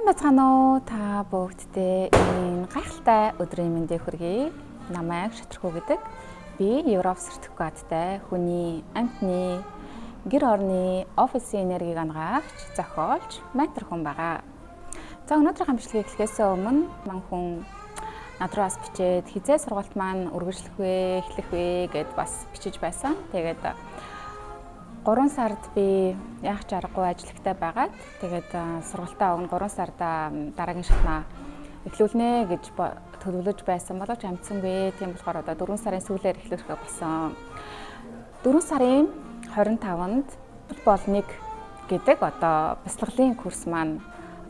Бацгаана уу та бүгдтэй энэ гайхалтай өдрийн мэндийг хүргэе. Намайг Шатрхүү гэдэг. Би Европ сертификаттай хүний амтны гэр орны офисын энергийг ангаагч, зохиолч, ментор хүн байгаа. За өнөөдрийн хамтлагийг эхлэхээс өмнө ман хүн надраас бичээд хизээ сургалт маань үргэлжлэх вэ, эхлэх вэ гэд бас бичиж байсан. Тэгээд 3 сард би яах ч аргагүй ажиллагтай байгаад тэгээд сургалтаа өгн 3 сард дараагийн шатнаа эхлүүлнэ гэж төлөвлөж байсан боловч амжсангүй. Тийм болохоор одоо 4 сарын сүүлээр эхлэх болсон. 4 сарын 25-нд бол нэг гэдэг одоо бяцлаглалын курс маань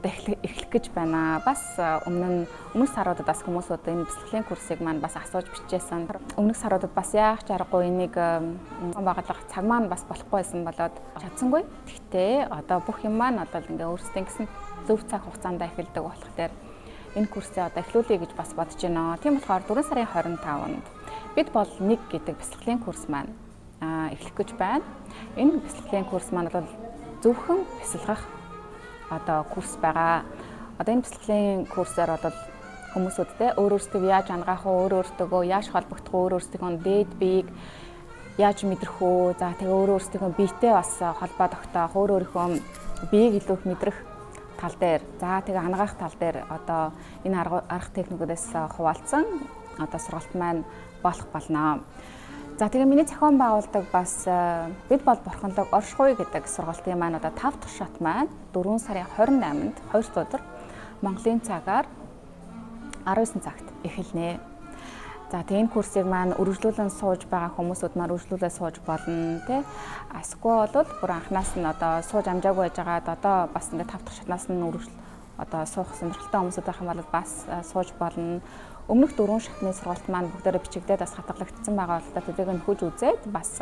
эхлэх гэж байна. Бас өмнөх саруудад бас хүмүүсүүд энэ бяцлаглалын курсыг маань бас асууж бичижсэн. Өмнөх саруудад бас яах ч аргагүй энийг багтлах цаг маань бас болохгүй байсан болоод чадсангүй. Гэхдээ одоо бүх юм маань одоо ингээ өөрсдөө гэсэн зөв цаг хугацаанд эхэлдэг болохоор энэ курсээ одоо эхлүүлэе гэж бас бодож байна. Тийм болохоор 4 сарын 25-нд бид бол нэг гэдэг бяцлаглалын курс маань эхлэх гэж байна. Энэ бяцлаглалын курс маань бол зөвхөн бяцлагах одоо курс байгаа. Одоо энэ бяцлаглалын курсээр бол хүмүүсүүдтэй өөрөөсөө яаж ангаах вэ, өөрөөсөө яаж холбогдох вэ, өөрөөсөө дээд биеийг яаж мэдрэх вэ, за тэгээ өөрөөсөө биетэй бас холбоо тогтоох, өөрийнхөө биеийг илүү их мэдрэх тал дээр, за тэгээ ангаах тал дээр одоо энэ арга техникүүдээс хуваалцсан одоо сургалт маань болох болно. За тэгээ миний зохион байгуулдаг бас бид бол бурханлаг оршихуй гэдэг сургалтын маань одоо 5 дахь шат маань 4 сарын 28-нд 2 өдөр Монголын цагаар 19 цагт эхэлнэ. За тэгээ энэ курсыг маань үргэлжлүүлэн сууж байгаа хүмүүсүүд маань үргэлжлүүлээ сууж болно тий. Эсвэл бол бүр анханаас нь одоо сууж амжаагүй байжгаад одоо бас ингээ 5 дахь шатнаас нь одоо суух сонирхолтой хүмүүсүүд байх юм бол бас сууж болно. Өмнөх 4 шатны сургалт маань бүгдээрээ бичигдээд бас хатгалагдсан байгаа бол тэднийг нь хүж үзээд бас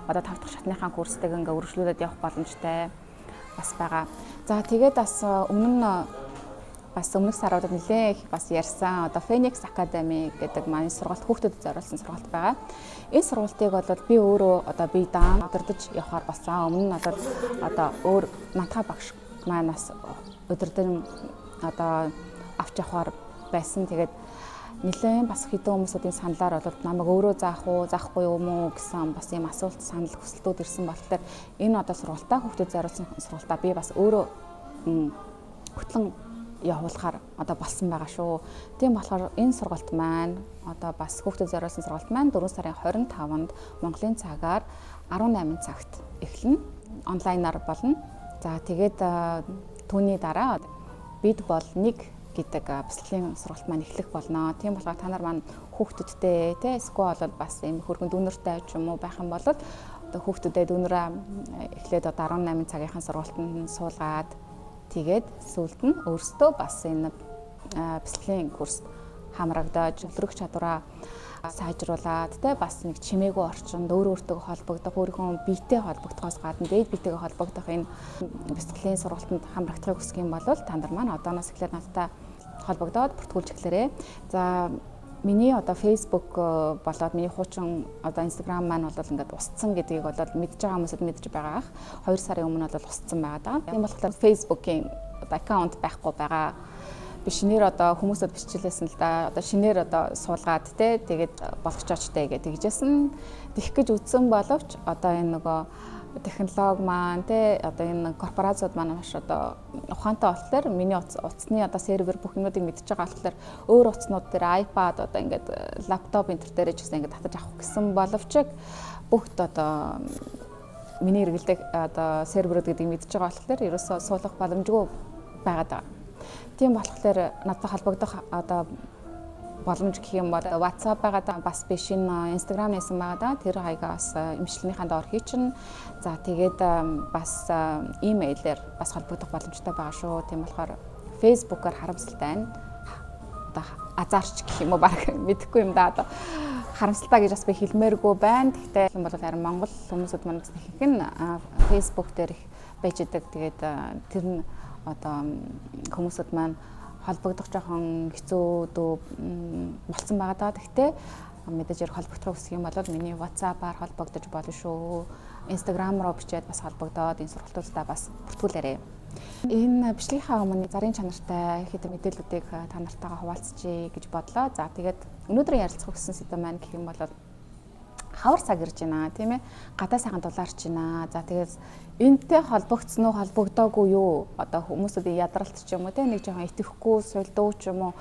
одоо 5 дахь шатныхаа курстэйг ингээ үргэлжлүүлээд явах боломжтой бас байгаа. За тэгээд бас өмнөх саруудад нэлээд их бас ярьсан одоо Phoenix Academy гэдэг маань сургалт хүүхдэд зориулсан сургалт байгаа. Энэ сургалтыг бол би өөрөө одоо би даан удирдах явахаар болсон. Өмнө нь одоо өөр мантаа багш маань бас удирдан одоо авч явахаар байсан. Тэгээд нэлээд бас хэдэн хүмүүсийн саналаар бол намайг өөрөө заах уу, заахгүй юм уу гэсэн бас ийм асуулт санал хүсэлтүүд ирсэн болохоор энэ одоо сургалтаа хүүхдэд зориулсан сургалтаа би бас өөрөө хөтлөн явуулахаар одоо болсон байгаа шүү. Тийм болохоор энэ сургалт маань одоо бас хүүхдэд зориулсан сургалт маань 4 сарын 25-нд Монголын цагаар 18 цагт эхэлнэ. Онлайнаар болно. За тэгээд түүний дараа бид бол нэг гэдэг бяцлаглалын сургалт маань эхлэх болно. Тийм болохоор та нар маань хүүхдүүдтэй тий эсвэл бол бас ийм хөргөн дүүнертэй ч юм уу байх юм бол одоо хүүхдүүдэд дүүнерээ эхлээд одоо 18 цагийнхаа сургалтанд суулгаад тэгээд сүүлд нь өөрсдөө бас энэ бяцлаглалын курст хамрагдаж өдрөх чадвараа сайжруулад тий бас нэг чимээгүй орчинд өөртөө холбогдох, өөрийнхөө биетэй холбогдохоос гадна дээд биетэйгээ холбогдох энэ бяцлаглалын сургалтанд хамрагдахыг хүсэх юм бол та нар маань одооноос эхлээд надтай холбогдоод бүртгүүлж эхлээрэй. За миний одоо Facebook болоод миний хуучин одоо Instagram маань бол ингээд устсан гэдгийг бол мэдж байгаа хүмүүсд мэдж байгаа. 2 сарын өмнө бол устсан байгаа. Тийм болохоор Facebook-ийн аккаунт байхгүй байгаа. Би шинээр одоо хүмүүсд биччихлээсэн л да. Одоо шинээр одоо суулгаад те тэгээд болгочоочтой тэгжсэн. Тэгэх гэж үтсэн боловч одоо энэ нөгөө технологи маань те одоо энэ корпорациуд маань маш одоо ухаантай болохоор миний утасны одоо сервер бүх юмнуудыг мэдж байгаа болохоор өөр утаснууд дээр iPad одоо ингээд лаптоп энэ төр дээр ч гэсэн ингээд татаж авах гэсэн боловч бүгд одоо миний хэрэглэдэг одоо серверүүд гэдгийг мэдж байгаа болохоор ерөөсөө суулгах боломжгүй байгаад байгаа. Тийм болохоор надад холбогдох одоо боломж гэх юм бол WhatsApp байгаа бас биш энэ Instagram нээсэн байгаа да. Тэр хаягаас имчилгээнийхаа доор хийчин. За тэгээд бас имэйлээр бас холбогдох боломжтой байгаа шүү. Тийм болохоор Facebook-оор харамсалтай одоо азарч гэх юм уу баг мэдэхгүй юм да. Одоо харамсалтай гэж бас би хэлмээргүй байна. Гэхдээ юм бол харин Монгол хүмүүсүүд маань ихэнх нь Facebook дээр их байж идэг. Тэгээд тэр нь одоо хүмүүсүүд маань холбогдох жоохон хэцүү болсон байгаа даа. Гэхдээ мэдээж холбогдохыг хүсэх юм бол миний WhatsApp-аар холбогдож болно шүү. Instagram руу бичээд бас холбогдоод энэ сургалтуудаа бас бүртгүүлээрэй. Энэ бичлэгийнхаа өмнө зарын чанартай хэдэн мэдээллүүдийг та нартайгаа хуваалцъя гэж бодлоо. За тэгээд өнөөдрийн ярилцах гэсэн сэдэв маань гэх юм бол хавар цаг ирж байна тийм ээ. Гадаа сайхан дулаарч байна. За тэгээд энэтэй холбогдсон уу холбогдоогүй юу? Одоо хүмүүсүүдийн ядралт ч юм уу тийм нэг жоохон итгэхгүй сулдуу ч юм уу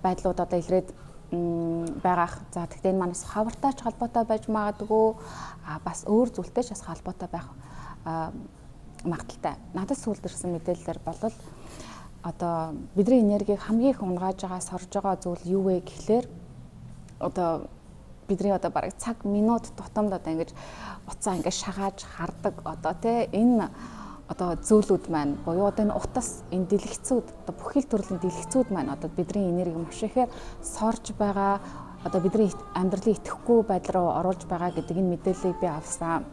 байдлууд одоо илрээд байгаах. За тэгэхээр энэ манаас хавартаач холбоотой байж магадгүй бас өөр зүйлтэй ч бас холбоотой байх магадaltaй. Надад сүүлд ирсэн мэдээлэлээр бол одоо бидний энергийг хамгийн их унгааж байгаа сорж байгаа зүйл юу вэ гэхлээр одоо бидний одоо бараг цаг минут тутамд одоо ингэж уцаа ингэж шагааж хардаг одоо тий энэ одоо зөөлүүд маань буюу одоо энэ утас энэ дэлгэцүүд одоо бүхэл төрлийн дэлгэцүүд маань одоо бидний энергийг маш ихээр сорж байгаа одоо бидний амьдралыг итгэхгүй байдал руу оруулж байгаа гэдэг энэ мэдээллийг би авсан.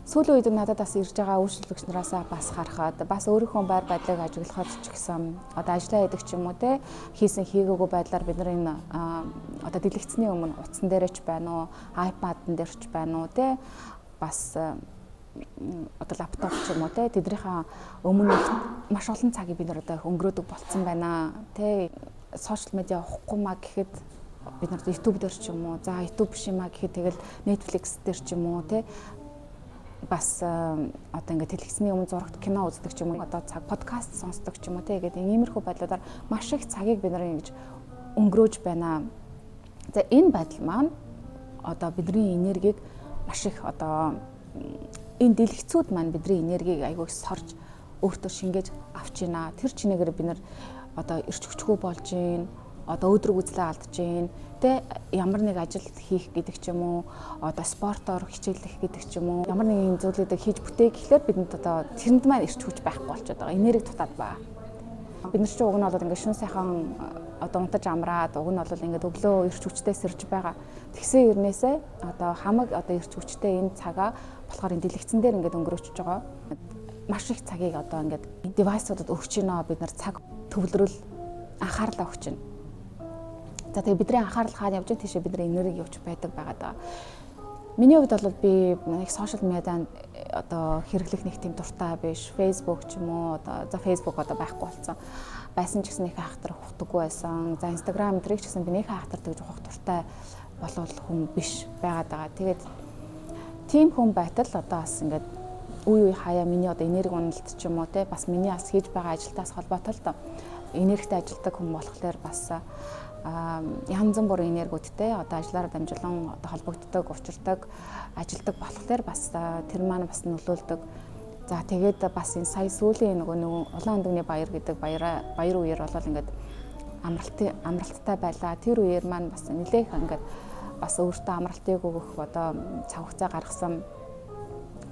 Сүүлийн үед надад бас ирж байгаа үйлчлэгч нараасаа бас харахад бас өөрийнхөө байр байдлыг ажиглахад ч гэсэн одоо ажиллаа хийдэг ч юм уу те хийсэн хийгээгүй байдлаар бид нар энэ одоо дэлгэцний өмнө утсан дээрч байна уу iPad-н дээрч байна уу те бас одоо лаптоп ч юм уу те тэднийхээ өмнө маш олон цагийг бид нар одоо өнгөрөөдөг болцсон байна те сошиал медиа авахгүй маа гэхэд бид нар YouTube дээр ч юм уу за YouTube биш юм аа гэхэд тэгэл Netflix дээр ч юм уу те бас одоо ингээд телевизний өмнө зурагт кино үздэг ч юм уу одоо цаг подкаст сонсдог ч юм уу тэгээд иймэрхүү байдлуудаар маш их цагийг бид нар ингэж өнгөрөөж байна. За энэ байдал маань одоо бидний энергийг маш их одоо энэ дэлгэцүүд маань бидний энергийг айгүй сорж өөртөө шингээж авч байна. Тэр чинээгээр бид нар одоо ирч хүчгүй болж байна. Одоо өдрөг үзлээ алдж байна. Тэ ямар нэг ажил хийх гэдэг ч юм уу, одоо спортоор хичээлэх гэдэг ч юм уу, ямар нэгэн зүйлүүдийг хийж бүтээх гэхлээр бидэнд одоо тэрэнд маань ирч хүч байхгүй болчиход байгаа. Энерги дутаад байгаа. Бид нар чинь уг нь бол ингээд шүн сайхан одоо унтаж амраад уг нь бол ингээд өглөө ирч хүчтэй сэрж байгаа. Тэгсэн ирнээсээ одоо хамаг одоо ирч хүчтэй энэ цагаа болохоор энэ дэлгэцэн дээр ингээд өнгөрөөчж байгаа. Маш их цагийг одоо ингээд девайсуудад өгч гинэ бид нар цаг төвлөрөл анхаарлаа өгч гинэ. За тэгээ бидний анхаарал хаана явж байгаа тийшээ бидний энерги явж байдаг байгаа. Миний хувьд бол би их сошиал медианд одоо хэрэглэх нэг тийм дуртай биш. Facebook ч юм уу одоо за Facebook одоо байхгүй болсон. Байсан ч гэсэн их хайхтар ухтаггүй байсан. За Instagram өдрийг ч гэсэн би нэг хайхтар тэгж ухах дуртай болол хүн биш байгаа. Тэгээд тийм хүн байтал одоо бас ингээд үе хаяа миний одоо энерги уналт ч юм уу те бас миний бас хийж байгаа ажилтаас холбоотой л энергитэй ажилдаг хүн болохоор бас янз бүрийн энергиудтэй одоо ажиллаараа дамжуулан одоо холбогддог, учирдаг, ажилдаг болохоор бас тэр маань бас нөлөөлдөг. За тэгээд бас энэ сая сүүлийн нөгөө улаан өндөгний баяр гэдэг баяр үеэр болол ингээд амралттай байлаа. Тэр үеэр маань бас нэлээх ингээд бас өөртөө амралтыг өгөх одоо цаг хугацаа гаргасан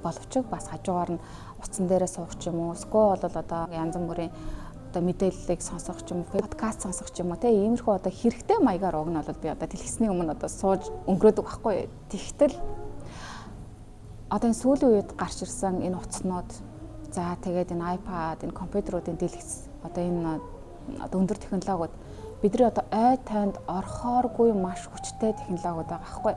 боловч бас хажуугаар нь утсан дээрээ суух ч юм уу, скоо бол одоо янз бүрийн одоо мэдээллийг сонсох ч юм уу, подкаст сонсох ч юм уу те иймэрхүү одоо хэрэгтэй маягаар уг нь бол би одоо дэлгэцний өмнө одоо сууж өнгөрөөдөг байхгүй. Тэгтэл одоо энэ сүүлийн үед гарч ирсэн энэ утаснууд за тэгээд энэ iPad, энэ компьютеруудын дэлгэц одоо энэ одоо өндөр технологиуд бидний одоо ой танд орхооргүй маш хүчтэй технологиуд байгаа байхгүй.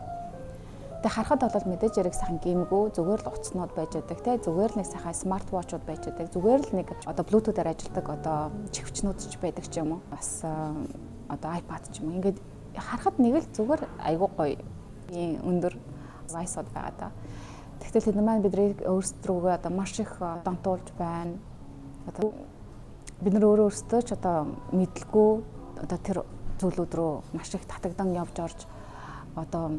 Тэгээ харахад бол мэдээж яриг сайхан геймгүй зүгээр л утаснууд байж байдаг те зүгээр л нэг сайхан смартвотчууд байж байдаг зүгээр л нэг одоо блютуутаар ажилладаг одоо чихвчнүүд ч байдаг ч юм уу бас одоо iPad ч юм уу ингээд харахад нэг л зүгээр айгуу гоё өндөр девайсууд байгаа да. Тэгтэл тэд маань биднийг өөрсдрүүгээ одоо маш их донтуулж байна. Одоо бид нар өөрөөсөө ч одоо мэдлгүй одоо тэр зүйлүүд рүү маш их татагдан явж орж одоо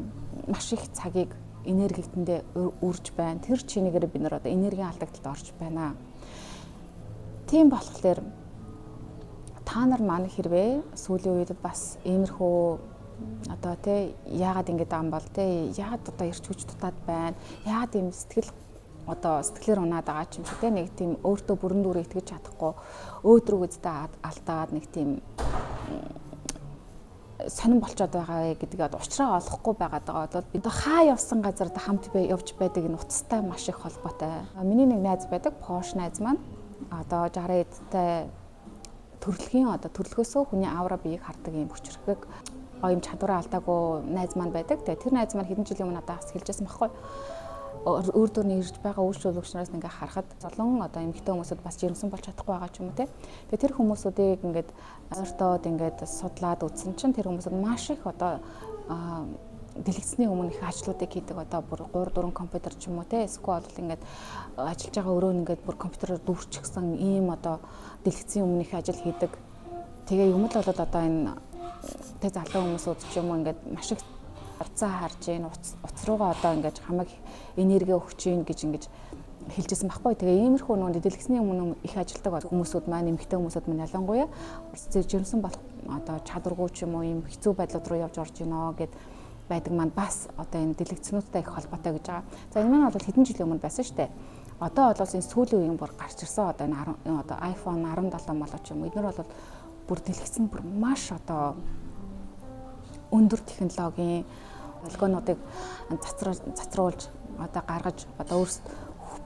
маш их цагийг энергитэндээ үрж байна. Тэр чинээгээр бид нар одоо энергийн алдагдлалд орж байна. Тийм болохоор та нар маань хэрвээ сүүлийн үед бас иймэрхүү одоо тий яагаад ингэж байгаа юм бол тий яагаад одоо ирч хүч дутаад байна. Яагаад ийм сэтгэл одоо сэтгэлээр унаад байгаа ч юм шиг тий нэг тийм өөртөө бүрэн дүүрээ итгэж чадахгүй өөдрөг үздэй алдаад нэг тийм сонирн болчиход байгаа гэдгийг учраа олохгүй байгаад байгаа бол бид хаа явсан газар хамт явж байдаг энэ утастай маш их холбоотой. Миний нэг найз байдаг, Пош найз маань одоо 60 эдтэй төрөлхийн одоо төрлөхөөсөө хүний авра биеийг хардаг юм хүчрхэг оюун чадвараа алдаагүй найз маань байдаг. Тэгээ тэр найз маань хэдэн жилийн өмнө надаас хэлжсэн байхгүй. өөр дөрний ирж байгаа үйлчлүүлэгчнээс ингээ харахад олон одоо эмэгтэй хүмүүсд бас жирэмсэн болж чадахгүй байгаа ч юм уу те. Тэгээ тэр хүмүүсүүдийг ингээд ойртоод ингээд судлаад үзсэн чинь тэр хүмүүсд маш их одоо дэлгэцний өмнө их ажлуудыг хийдэг одоо бүр 3 4 компьютер ч юм уу те. Эсвэл бол ингээд ажиллаж байгаа өрөө нь ингээд бүр компьютероор дүүрчихсэн ийм одоо дэлгэцийн өмнө их ажил хийдэг. Тэгээ юм л болоод одоо энэ тэг залуу хүмүүсүүд ч юм уу ингээд маш их уцаа харж гин уц руугаа одоо ингээд хамаг энерги өгч гин гэж ингэж хэлжсэн байхгүй. Тэгээ иймэрхүү нүүн дэлгэцний өмнө их ажилдаг хүмүүсүүд маань эмэгтэй хүмүүсүүд маань ялангуяа жирэмсэн болох одоо чадваргүй ч юм уу ийм хэцүү байдлууд руу явж орж гинөө гэд байдаг маань бас одоо энэ дэлгэцнүүдтэй их холбоотой гэж байгаа. За энэ маань бол хэдэн жилийн өмнө байсан шүү дээ. Одоо бол энэ сүүлийн үеийн бүр гарч ирсэн одоо энэ одоо iPhone 17 болоо ч юм уу эдгээр бол бүр дэлгэцэн бүр маш одоо өндөр технологийн долгионуудыг цацруулж одоо гаргаж одоо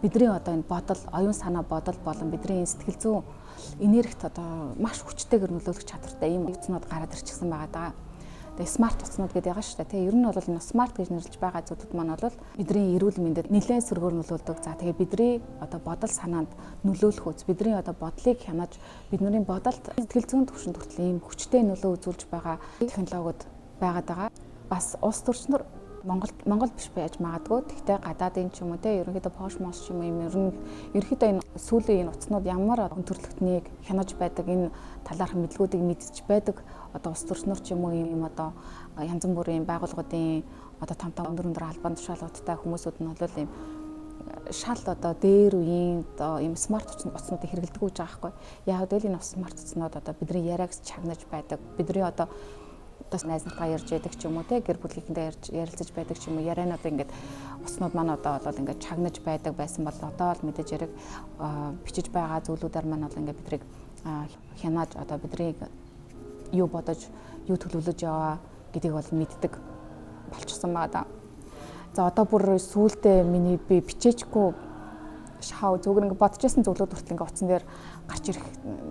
бидний одоо энэ бодол, оюун санаа бодол болон бидний сэтгэл зүйн энергит одоо маш хүчтэйгээр нөлөөлөх чадвартай ийм утаснууд гараад ирчихсэн байгаа даа. Тэгээ смарт утаснууд гэдэг байгаа шүү дээ. Тэгээ ер нь бол энэ смарт гэж нэрлэж байгаа зүйлүүд маань бол бидний эрүүл мэндэд нэлээд сөргөөр нөлөөлдөг. За тэгээ бидний одоо бодол санаанд нөлөөлөх үз, бидний одоо бодлыг хянаж бидний бодолд сэтгэл зүйн түвшинд хүртэл ийм хүчтэй нөлөө үзүүлж байгаа технологиуд байгаад байгаа. Бас улс төрчнөр Монгол биш байж магадгүй. Тэгтээ гадаадын ч юм уу те ерөнхийдөө Пошмос ч юм уу ерөнхийдөө энэ сүүлийн энэ утаснууд ямар өндөрлөгтнийг хянаж байдаг энэ талаарх мэдлгүүдийг мэдчих байдаг. Одоо улс төрчнөр ч юм уу ийм одоо янз бүрийн байгууллагуудын одоо том өндөр албан тушаалуудтай хүмүүсүүд нь бол ийм шал одоо дээр үеийн одоо ийм смарт утаснуудыг хэрэглэдэг гэж байгаа байхгүй. Яг л энэ смарт утаснууд одоо бидний яриагс чагнаж байдаг. Бидний одоо найз нартаа ярьж байдаг ч юм уу те гэр бүлийнхэнтэй ярилцаж байдаг ч юм уу ярианууд ингээд уснууд маань одоо бол ингээд чагнаж байдаг байсан бол одоо л мэдээж яриг бичиж байгаа зүйлүүдээр маань бол ингээд бидрийг хянаж одоо бидрийг юу бодож юу төлөвлөж яваа гэдгийг бол мэддэг болчихсон байгаа да. За одоо бүр сүүлдээ миний би бичээчгүй шахав зөвгөр ингээд бодож исэн зүйлүүд хүртэл ингээд утсан дээр гарч ирэх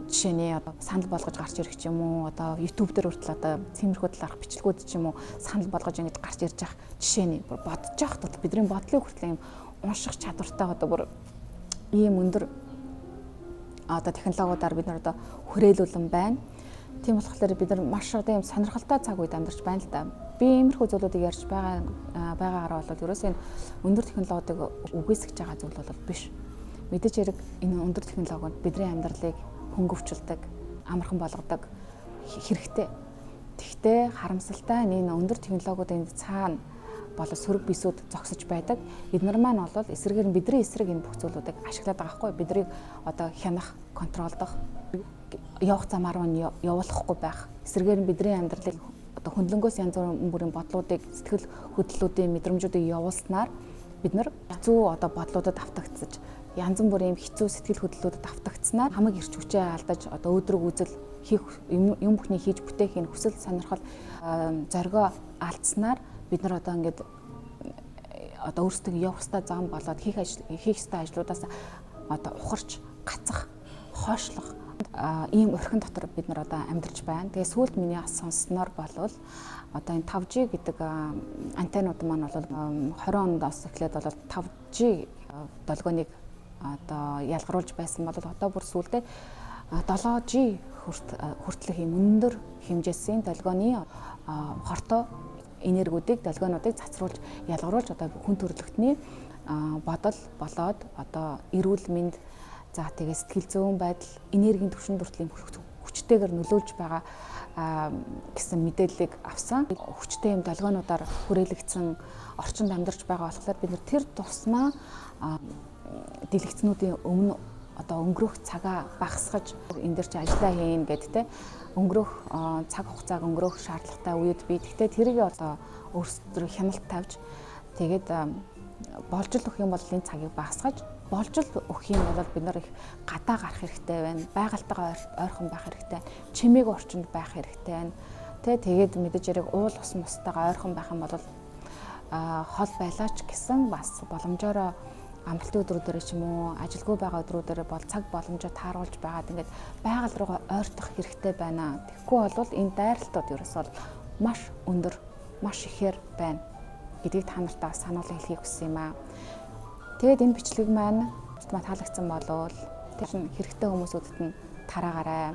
жишээний одоо санал болгож гарч ирэх ч юм уу одоо YouTube дээр хүртэл одоо цэмэрхүү талаарх бичлэгүүд ч юм уу санал болгож ингэж гарч ирж явах жишээний бүр бодож явахд бол бидний бодлыг хүртэл юм унших чадвартай одоо бүр ийм өндөр одоо технологиудаар бид нар одоо хүрээлүүлэн байна. Тийм болохоор бид нар маш одоо юм сонирхолтой цаг үед амьдарч байна л да. Би иймэрхүү зүйлүүдийг ярьж байгаагаар бол ерөөсөө өндөр технологиг үгүйсгэж байгаа зүйл бол биш. Мэдээж хэрэг энэ өндөр технологиуд бидний амьдралыг хөнгөвчлөдөг, амархан болгодог хэрэгтэй. Тэгвэл харамсалтай энэ өндөр технологиудын цаана болоо сөрөг бисүүд зогсож байдаг. Эднэр маань бол эсрэгээр бидний эсрэг энэ бүх зүйлүүдийг ашиглаад байгаа хгүй. Биднийг одоо хянах, контролдох, явах замаар нь явуулахгүй байх. Эсрэгээр бидний амьдралыг одоо хөндлөнгөөс янз бүрийн бодлуудыг, сэтгэл хөдлөлүүдийн мэдрэмжүүдийг явуулснаар бид нар хэцүү одоо бодлуудад автагдсаж янз бүрийн хэцүү сэтгэл хөдлөлүүдэд автагдснаар хамаг эрч хүчээ алдаж одоо өөдрөг үзэл хийх юм бүхний хийж бүтээхийн хүсэл сонирхол зоригоо алдснаар бид нар одоо ингээд одоо өөрсдөө явах ёстой зам болоод хийх ёстой ажлуудаас одоо ухарч гацах, хойшлох ийм орхин дотор бид нар одоо амьдарч байна. Тэгээ сүүлд миний сонсноор болвол одоо энэ 5G гэдэг антеннууд маань бол 20 оноос эхлээд бол 5G долгионыг одоо ялгаруулж байсан бол одоо бүр сүүлдээ 7G хүртэлх юм өндөр хэмжээсийн долгионы хортой энергиудыг долгионуудыг цацруулж ялгаруулж одоо хүн төрөлхтний бодол болоод одоо эрүүл мэнд за тэгээ сэтгэл зүйн байдал энергийн түвшинд хүртэл хүчтэйгээр нөлөөлж байгаа гэсэн мэдээллийг авсан. Хүчтэй юм долгионуудаар хүрээлэгдсэн орчинд амьдарч байгаа болохоор бид тэр тусмаа дэлгэцнүүдийн өмнө одоо өнгөрөх цагаа багасгаж энэ дээр чи ажиллаа хийн гэд тэ өнгөрөх цаг хугацааг өнгөрөх шаардлагатай үед би тэгтээ тэрийг одоо өөрсдөө хяналт тавьж тэгээд болжил өгөх юм бол энэ цагийг багасгаж болжил өгөх юм бол бид нар их гадаа гарах хэрэгтэй байна. Байгальтайгаа ойрхон байх хэрэгтэй. Чимээг орчинд байх хэрэгтэй байна. Тэгээд мэдээж хэрэг уул ус мустайгаа ойрхон байх юм бол хол байлаач гэсэн бас боломжоор амралтын өдрүүдээр ч юм уу ажилгүй байгаа өдрүүдээр бол цаг боломжоо тааруулж байгаад ингээд байгаль руугаа ойртох хэрэгтэй байна. Тэгэхгүй бол энэ дайралтууд ерөөсөө маш өндөр, маш ихээр байна гэдгийг та нартаа сануулга хэлхийг хүсэн юм аа. Тэгээд энэ бичлэг маань таалагдсан болвол тэр хэрэгтэй хүмүүсүүдэд нь тараагаарай.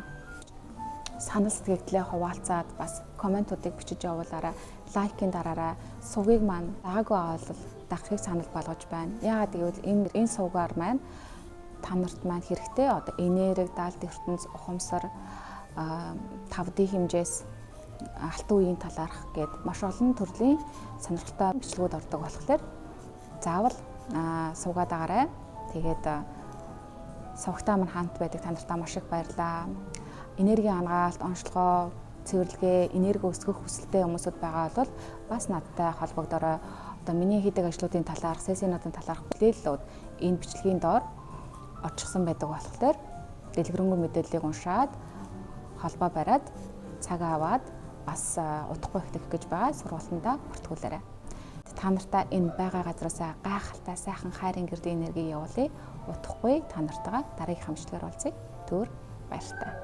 Санал сэтгэлдээ хуваалцаад бас комментуудыг бичиж явуулаарай. Лайкын дараарай. Сувгийг маань дагаагүй авал дахихыг санал болгож байна. Яагаад гэвэл энэ сувгаар маань та нарт маань хэрэгтэй одоо энерги, даалт ертөнц, ухамсар, 5D хэмжээс алтан үеийн талаарх гээд маш олон төрлийн сонирхолтой бичлэгүүд ордог болохоор заавал суугаад агараа. Тэгээд сувгтаа маань хамт байдаг та нартаа маш их баярлалаа. Энерги хангаалт, онцлогоо, цэвэрлэгээ, энерги өсгөх хүсэлтэй хүмүүсүүд байгаа бол бас надтай холбогдорой. Одоо миний хийдэг ажлуудын талаарх, сессиунуудын талаарх мэдээллүүд энэ бичлэгийн доор орчихсон байдаг болохоор дэлгэрэнгүй мэдээллийг уншаад холбоо бариад цагаа аваад бас удахгүй ихтэх гэж байгаа сургалтандаа бүртгүүлээрэй. Та нартаа энэ байгаа газараасаа гайхалтай сайхан хайрын гэрдийн энерги явуулъя. Удахгүй та нартайгаа дараагийн хамтлагаар уулзъя. Түр баяртай.